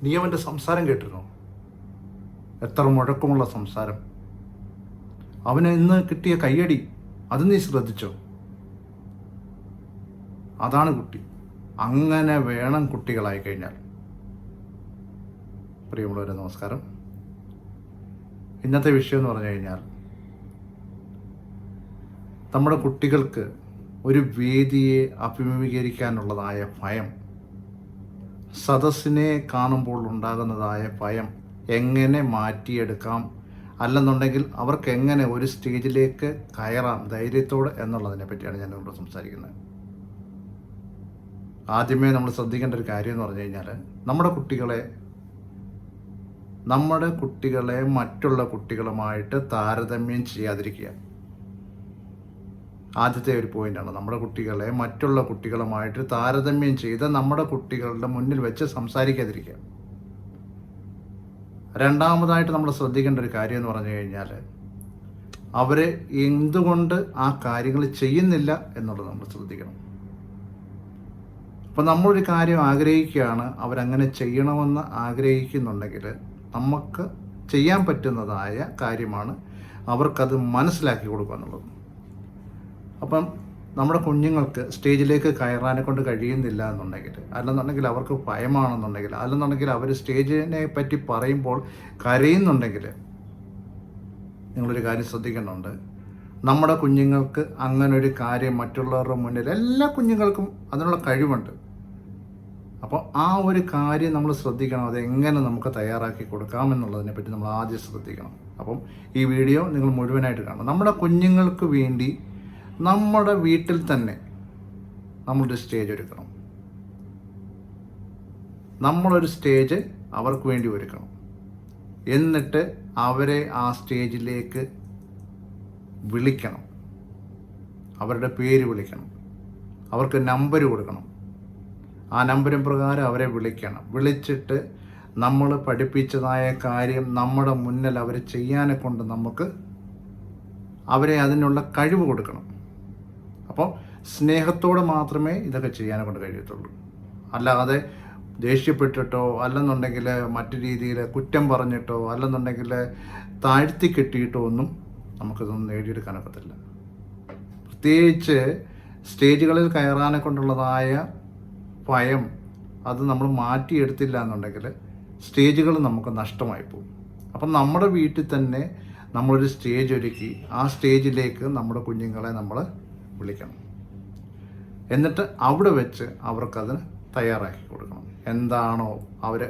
നീ അവൻ്റെ സംസാരം കേട്ടിരുന്നോ? എത്ര മുഴക്കമുള്ള സംസാരം! അവന് ഇന്ന് കിട്ടിയ കയ്യടി, അത് നീ ശ്രദ്ധിച്ചോ? അതാണ് കുട്ടി. അങ്ങനെ വേണം കുട്ടികളായി കഴിഞ്ഞാൽ. പ്രിയമുള്ളവരെ, നമസ്കാരം. ഇന്നത്തെ വിഷയം എന്ന് പറഞ്ഞു കഴിഞ്ഞാൽ, നമ്മുടെ കുട്ടികൾക്ക് ഒരു വേദിയെ അഭിമുഖീകരിക്കാനുള്ളതായ ഭയം, സദസ്സിനെ കാണുമ്പോൾ ഉണ്ടാകുന്നതായ ഭയം എങ്ങനെ മാറ്റിയെടുക്കാം, അല്ലെന്നുണ്ടെങ്കിൽ അവർക്ക് എങ്ങനെ ഒരു സ്റ്റേജിലേക്ക് കയറാം ധൈര്യത്തോടെ എന്നുള്ളതിനെ പറ്റിയാണ് ഞാൻ നിങ്ങളോട് സംസാരിക്കുന്നത്. ആദ്യമേ നമ്മൾ ശ്രദ്ധിക്കേണ്ട ഒരു കാര്യം എന്ന് പറഞ്ഞു കഴിഞ്ഞാൽ, നമ്മുടെ കുട്ടികളെ മറ്റുള്ള കുട്ടികളുമായിട്ട് താരതമ്യം ചെയ്യാതിരിക്കുക. ആദ്യത്തെ ഒരു പോയിന്റാണ്. നമ്മുടെ കുട്ടികളെ മറ്റുള്ള കുട്ടികളുമായിട്ട് താരതമ്യം ചെയ്ത് നമ്മുടെ കുട്ടികളുടെ മുന്നിൽ വെച്ച് സംസാരിക്കാതിരിക്കുക. രണ്ടാമതായിട്ട് നമ്മൾ ശ്രദ്ധിക്കേണ്ട ഒരു കാര്യം എന്ന് പറഞ്ഞു കഴിഞ്ഞാൽ, അവരെ എന്തുകൊണ്ട് ആ കാര്യങ്ങൾ ചെയ്യുന്നില്ല എന്നുള്ളത് നമ്മൾ ശ്രദ്ധിക്കണം. അപ്പം നമ്മളൊരു കാര്യം ആഗ്രഹിക്കുകയാണ്, അവരങ്ങനെ ചെയ്യണമെന്ന് ആഗ്രഹിക്കുന്നുണ്ടെങ്കിൽ നമുക്ക് ചെയ്യാൻ പറ്റുന്നതായ കാര്യമാണ് അവർക്കത് മനസ്സിലാക്കി കൊടുക്കുക എന്നുള്ളത്. അപ്പം നമ്മുടെ കുഞ്ഞുങ്ങൾക്ക് സ്റ്റേജിലേക്ക് കയറാനെ കൊണ്ട് കഴിയുന്നില്ല എന്നുണ്ടെങ്കിൽ, അല്ലെന്നുണ്ടെങ്കിൽ അവർക്ക് ഭയമാണെന്നുണ്ടെങ്കിൽ, അല്ലെന്നുണ്ടെങ്കിൽ അവർ സ്റ്റേജിനെ പറ്റി പറയുമ്പോൾ കരയുന്നുണ്ടെങ്കിൽ, നിങ്ങളൊരു കാര്യം ശ്രദ്ധിക്കേണ്ടതുണ്ട്. നമ്മുടെ കുഞ്ഞുങ്ങൾക്ക് അങ്ങനൊരു കാര്യം മറ്റുള്ളവരുടെ മുന്നിൽ, എല്ലാ കുഞ്ഞുങ്ങൾക്കും അതിനുള്ള കഴിവുണ്ട്. അപ്പോൾ ആ ഒരു കാര്യം നമ്മൾ ശ്രദ്ധിക്കണം. അതെങ്ങനെ നമുക്ക് തയ്യാറാക്കി കൊടുക്കാമെന്നുള്ളതിനെ പറ്റി നമ്മൾ ആദ്യം ശ്രദ്ധിക്കണം. അപ്പം ഈ വീഡിയോ നിങ്ങൾ മുഴുവനായിട്ട് കാണണം. നമ്മുടെ കുഞ്ഞുങ്ങൾക്ക് വേണ്ടി നമ്മുടെ വീട്ടിൽ തന്നെ നമ്മളൊരു സ്റ്റേജ് ഒരുക്കണം. നമ്മളൊരു സ്റ്റേജ് അവർക്ക് വേണ്ടി ഒരുക്കണം. എന്നിട്ട് അവരെ ആ സ്റ്റേജിലേക്ക് വിളിക്കണം. അവരുടെ പേര് വിളിക്കണം. അവർക്ക് നമ്പർ കൊടുക്കണം. ആ നമ്പരും പ്രകാരം അവരെ വിളിക്കണം. വിളിച്ചിട്ട് നമ്മൾ പഠിപ്പിച്ചതായ കാര്യം നമ്മുടെ മുന്നിൽ അവർ ചെയ്യാനെ കൊണ്ട് നമുക്ക് അവരെ അതിനുള്ള കഴിവ് കൊടുക്കണം. അപ്പോൾ സ്നേഹത്തോടെ മാത്രമേ ഇതൊക്കെ ചെയ്യാനെ കൊണ്ട് കഴിയത്തുള്ളൂ. അല്ലാതെ ദേഷ്യപ്പെട്ടിട്ടോ, അല്ലെന്നുണ്ടെങ്കിൽ മറ്റു രീതിയിൽ കുറ്റം പറഞ്ഞിട്ടോ, അല്ലെന്നുണ്ടെങ്കിൽ താഴ്ത്തി കെട്ടിയിട്ടോ ഒന്നും നമുക്കിതൊന്നും നേടിയെടുക്കാനൊക്കത്തില്ല. പ്രത്യേകിച്ച് സ്റ്റേജുകളിൽ കയറാനെ കൊണ്ടുള്ളതായ ഭയം അത് നമ്മൾ മാറ്റിയെടുത്തില്ല എന്നുണ്ടെങ്കിൽ സ്റ്റേജുകൾ നമുക്ക് നഷ്ടമായി പോകും. അപ്പം നമ്മുടെ വീട്ടിൽ തന്നെ നമ്മളൊരു സ്റ്റേജ് ഒരുക്കി ആ സ്റ്റേജിലേക്ക് നമ്മുടെ കുഞ്ഞുങ്ങളെ നമ്മൾ വിളിക്കണം. എന്നിട്ട് അവിടെ വെച്ച് അവർക്കതിന് തയ്യാറാക്കി കൊടുക്കണം. എന്താണോ അവർ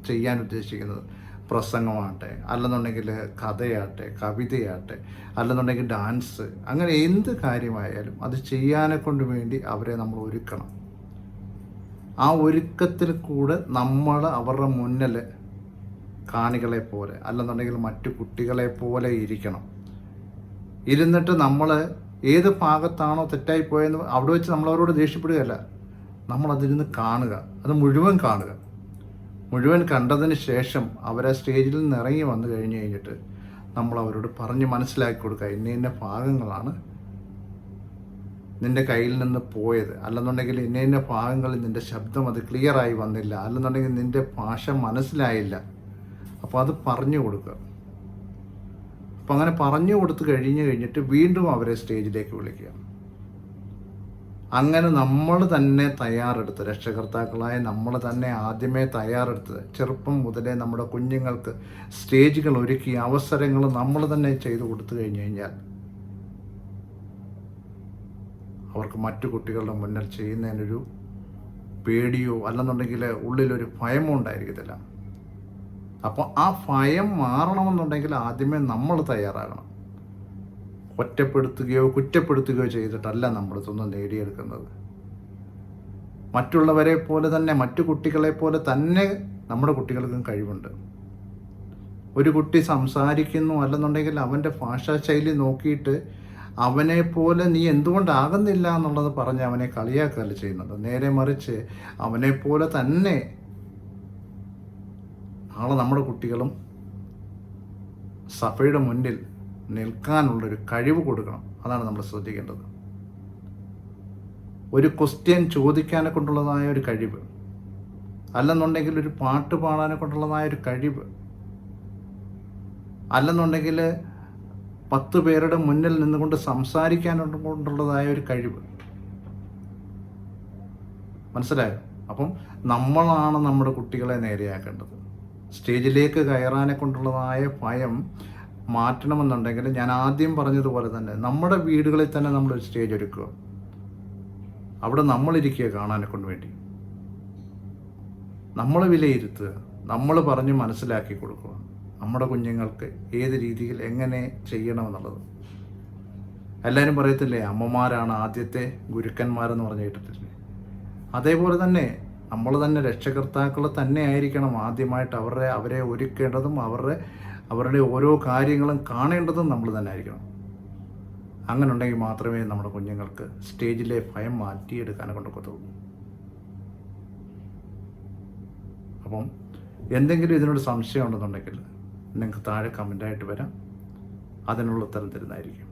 ചെയ്യാൻ ഉദ്ദേശിക്കുന്നത്, പ്രസംഗമാകട്ടെ, അല്ലെന്നുണ്ടെങ്കിൽ കഥയാട്ടെ, കവിതയാട്ടെ, അല്ലെന്നുണ്ടെങ്കിൽ ഡാൻസ്, അങ്ങനെ എന്ത് കാര്യമായാലും അത് ചെയ്യാനെ കൊണ്ട് വേണ്ടി അവരെ നമ്മൾ ഒരുക്കണം. ആ ഒരുക്കത്തിൽ കൂടെ നമ്മൾ അവരുടെ മുന്നിൽ കാണികളെ പോലെ, അല്ലെന്നുണ്ടെങ്കിൽ മറ്റു കുട്ടികളെ പോലെ ഇരിക്കണം. ഇരുന്നിട്ട് നമ്മൾ ഏത് ഭാഗത്താണോ തെറ്റായി പോയെന്ന് അവിടെ വെച്ച് നമ്മളവരോട് ദേഷ്യപ്പെടുകയല്ല. നമ്മളതിരുന്ന് കാണുക, അത് മുഴുവൻ കാണുക. മുഴുവൻ കണ്ടതിന് ശേഷം അവരെ സ്റ്റേജിൽ നിന്ന് ഇറങ്ങി വന്നു കഴിഞ്ഞ് കഴിഞ്ഞിട്ട് നമ്മൾ അവരോട് പറഞ്ഞ് മനസ്സിലാക്കി കൊടുക്കുക. ഇന്ന ഭാഗങ്ങളാണ് നിൻ്റെ കയ്യിൽ നിന്ന് പോയത്, അല്ലെന്നുണ്ടെങ്കിൽ ഇന്ന ഭാഗങ്ങളിൽ നിൻ്റെ ശബ്ദം അത് ക്ലിയറായി വന്നില്ല, അല്ലെന്നുണ്ടെങ്കിൽ നിൻ്റെ ഭാഷ മനസ്സിലായില്ല. അപ്പോൾ അത് പറഞ്ഞു കൊടുക്കുക. അപ്പം അങ്ങനെ പറഞ്ഞു കൊടുത്ത് കഴിഞ്ഞിട്ട് വീണ്ടും അവരെ സ്റ്റേജിലേക്ക് വിളിക്കുക. അങ്ങനെ നമ്മൾ തന്നെ തയ്യാറെടുത്ത്, രക്ഷകർത്താക്കളായ നമ്മൾ തന്നെ ആദ്യമേ തയ്യാറെടുത്ത്, ചെറുപ്പം മുതലേ നമ്മുടെ കുഞ്ഞുങ്ങൾക്ക് സ്റ്റേജുകൾ ഒരുക്കി അവസരങ്ങൾ നമ്മൾ തന്നെ ചെയ്തു കൊടുത്തു കഴിഞ്ഞാൽ അവർക്ക് മറ്റു കുട്ടികളുടെ മുന്നിൽ ചെയ്യുന്നതിനൊരു പേടിയോ അല്ലെന്നുണ്ടെങ്കിൽ ഉള്ളിലൊരു ഭയമോ ഉണ്ടായിരിക്കത്തില്ല. അപ്പോൾ ആ ഭയം മാറണമെന്നുണ്ടെങ്കിൽ ആദ്യമേ നമ്മൾ തയ്യാറാകണം. ഒറ്റപ്പെടുത്തുകയോ കുറ്റപ്പെടുത്തുകയോ ചെയ്തിട്ടല്ല നമ്മളിതൊന്നും നേടിയെടുക്കുന്നത്. മറ്റുള്ളവരെ പോലെ തന്നെ, മറ്റു കുട്ടികളെ പോലെ തന്നെ നമ്മുടെ കുട്ടികൾക്കും കഴിവുണ്ട്. ഒരു കുട്ടി സംസാരിക്കുന്നു, അല്ലെന്നുണ്ടെങ്കിൽ അവൻ്റെ ഭാഷാശൈലി നോക്കിയിട്ട് അവനെ പോലെ നീ എന്തുകൊണ്ടാകുന്നില്ല എന്നുള്ളത് പറഞ്ഞ് അവനെ കളിയാക്കുകയല്ല ചെയ്യുന്നത്. നേരെ മറിച്ച് അവനെ പോലെ തന്നെ നാളെ നമ്മുടെ കുട്ടികളും സഭയുടെ മുന്നിൽ നിൽക്കാനുള്ളൊരു കഴിവ് കൊടുക്കണം. അതാണ് നമ്മൾ ശ്രദ്ധിക്കേണ്ടത്. ഒരു ക്വസ്റ്റ്യൻ ചോദിക്കാനെ കൊണ്ടുള്ളതായ ഒരു കഴിവ്, അല്ലെന്നുണ്ടെങ്കിൽ ഒരു പാട്ട് പാടാനെ കൊണ്ടുള്ളതായൊരു കഴിവ്, അല്ലെന്നുണ്ടെങ്കിൽ 10 പേരുടെ മുന്നിൽ നിന്നുകൊണ്ട് സംസാരിക്കാൻ കൊണ്ടുള്ളതായ ഒരു കഴിവ്. മനസ്സിലായോ? അപ്പം നമ്മളാണ് നമ്മുടെ കുട്ടികളെ നേരെയാക്കേണ്ടത്. സ്റ്റേജിലേക്ക് കയറാനെ കൊണ്ടുള്ളതായ ഭയം മാറ്റണമെന്നുണ്ടെങ്കിൽ ഞാൻ ആദ്യം പറഞ്ഞതുപോലെ തന്നെ നമ്മുടെ വീടുകളിൽ തന്നെ നമ്മളൊരു സ്റ്റേജ് ഒരുക്കുക. അവിടെ നമ്മളിരിക്കുക കാണാനെ കൊണ്ട് വേണ്ടി. നമ്മൾ വിലയിരുത്തുക, നമ്മൾ പറഞ്ഞ് മനസ്സിലാക്കി കൊടുക്കുക നമ്മുടെ കുഞ്ഞുങ്ങൾക്ക് ഏത് രീതിയിൽ എങ്ങനെ ചെയ്യണമെന്നുള്ളത്. എല്ലാവരും പറയത്തില്ലേ, അമ്മമാരാണ് ആദ്യത്തെ ഗുരുക്കന്മാരെന്ന് പറഞ്ഞു കേട്ടിട്ടില്ലേ? അതേപോലെ തന്നെ നമ്മൾ തന്നെ രക്ഷകർത്താക്കൾ തന്നെ ആയിരിക്കണം ആദ്യമായിട്ട് അവരെ ഒരുക്കേണ്ടതും അവരുടെ ഓരോ കാര്യങ്ങളും കാണേണ്ടതും നമ്മൾ തന്നെ ആയിരിക്കണം. അങ്ങനെ ഉണ്ടെങ്കിൽ മാത്രമേ നമ്മുടെ കുഞ്ഞുങ്ങൾക്ക് സ്റ്റേജിലെ ഭയം മാറ്റിയെടുക്കാനെ കൊണ്ടൊക്കത്തുള്ളൂ. അപ്പം എന്തെങ്കിലും ഇതിനോട് സംശയം ഉണ്ടെന്നുണ്ടെങ്കിൽ നിങ്ങൾക്ക് താഴെ കമൻ്റായിട്ട് വരാം, അതിനുള്ള ഉത്തരം തരുന്നതായിരിക്കും.